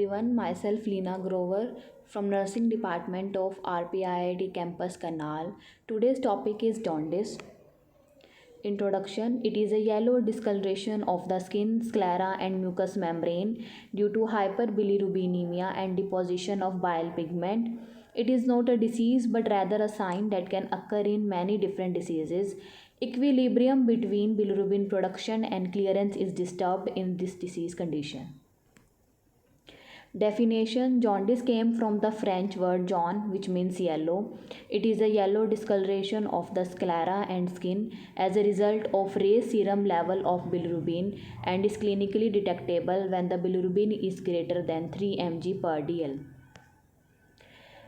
everyone, myself Leena Grover from Nursing Department of RPIIT Campus Karnal. Today's topic is jaundice. Introduction. It is a yellow discoloration of the skin, sclera and mucous membrane due to hyperbilirubinemia and deposition of bile pigment. It is not a disease but rather a sign that can occur in many different diseases. Equilibrium between bilirubin production and clearance is disturbed in this disease condition. Definition. Jaundice came from the French word jaune, which means yellow. It is a yellow discoloration of the sclera and skin as a result of raised serum level of bilirubin and is clinically detectable when the bilirubin is greater than 3 mg per dl.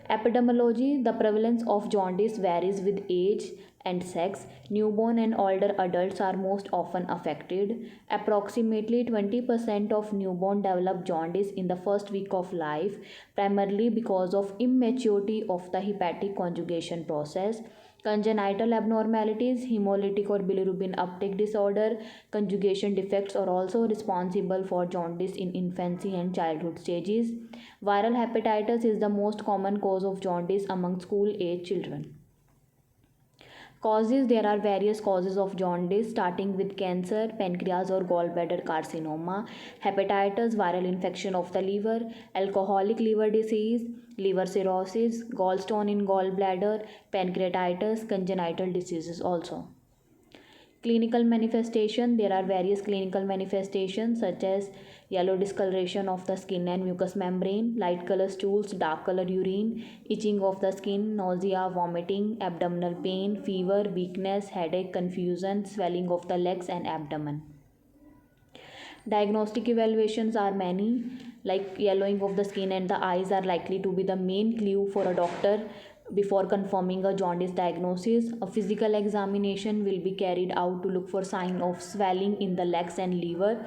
Epidemiology. The prevalence of jaundice varies with age and sex. Newborn and older adults are most often affected. Approximately 20% of newborn develop jaundice in the first week of life, primarily because of immaturity of the hepatic conjugation process. Congenital abnormalities, hemolytic or bilirubin uptake disorder, conjugation defects are also responsible for jaundice in infancy and childhood stages. Viral hepatitis is the most common cause of jaundice among school-age children. Causes. There are various causes of jaundice starting with cancer, pancreas or gallbladder carcinoma, hepatitis, viral infection of the liver, alcoholic liver disease, liver cirrhosis, gallstone in gallbladder, pancreatitis, congenital diseases also. Clinical manifestation. There are various clinical manifestations such as yellow discoloration of the skin and mucous membrane, light color stools, dark color urine, itching of the skin, nausea, vomiting, abdominal pain, fever, weakness, headache, confusion, swelling of the legs and abdomen. Diagnostic evaluations are many, like yellowing of the skin and the eyes are likely to be the main clue for a doctor before confirming a jaundice diagnosis. A physical examination will be carried out to look for sign of swelling in the legs and liver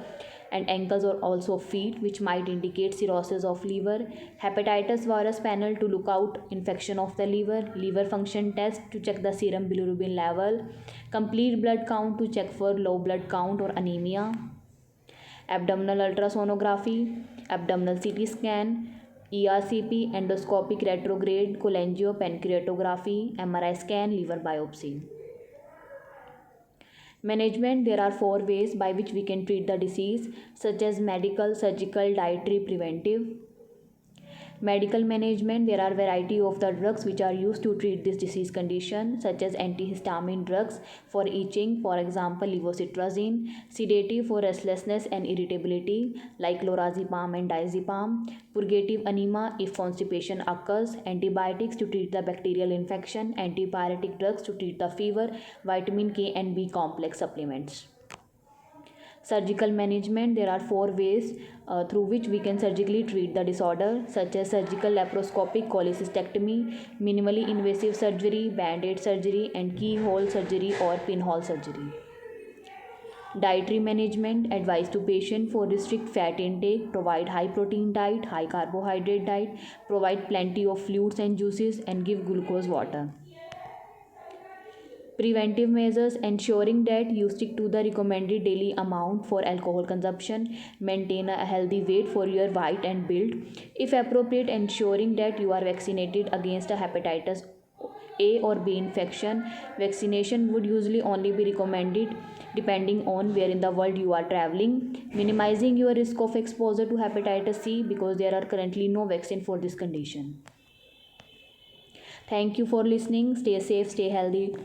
and ankles or also feet, which might indicate cirrhosis of liver. Hepatitis virus panel to look out infection of the liver. Liver function test to check the serum bilirubin level. Complete blood count to check for low blood count or anemia. Abdominal ultrasonography, abdominal CT scan, ERCP, endoscopic retrograde cholangiopancreatography, MRI scan, liver biopsy. Management. There are 4 ways by which we can treat the disease, such as medical, surgical, dietary, preventive. Medical management. There are variety of the drugs which are used to treat this disease condition, such as antihistamine drugs for itching, for example levocitrazine, sedative for restlessness and irritability like lorazepam and diazepam, purgative enema if constipation occurs, antibiotics to treat the bacterial infection, antipyretic drugs to treat the fever, vitamin K and B complex supplements. Surgical management. There are 4 ways through which we can surgically treat the disorder, such as surgical laparoscopic cholecystectomy, minimally invasive surgery, band-aid surgery and keyhole surgery or pinhole surgery. Dietary management. Advice to patient for restrict fat intake, provide high protein diet, high carbohydrate diet, provide plenty of fluids and juices and give glucose water. Preventive measures. Ensuring that you stick to the recommended daily amount for alcohol consumption, maintain a healthy weight for your height and build. If appropriate, ensuring that you are vaccinated against a hepatitis A or B infection. Vaccination would usually only be recommended depending on where in the world you are traveling. Minimizing your risk of exposure to hepatitis C because there are currently no vaccine for this condition. Thank you for listening. Stay safe, stay healthy.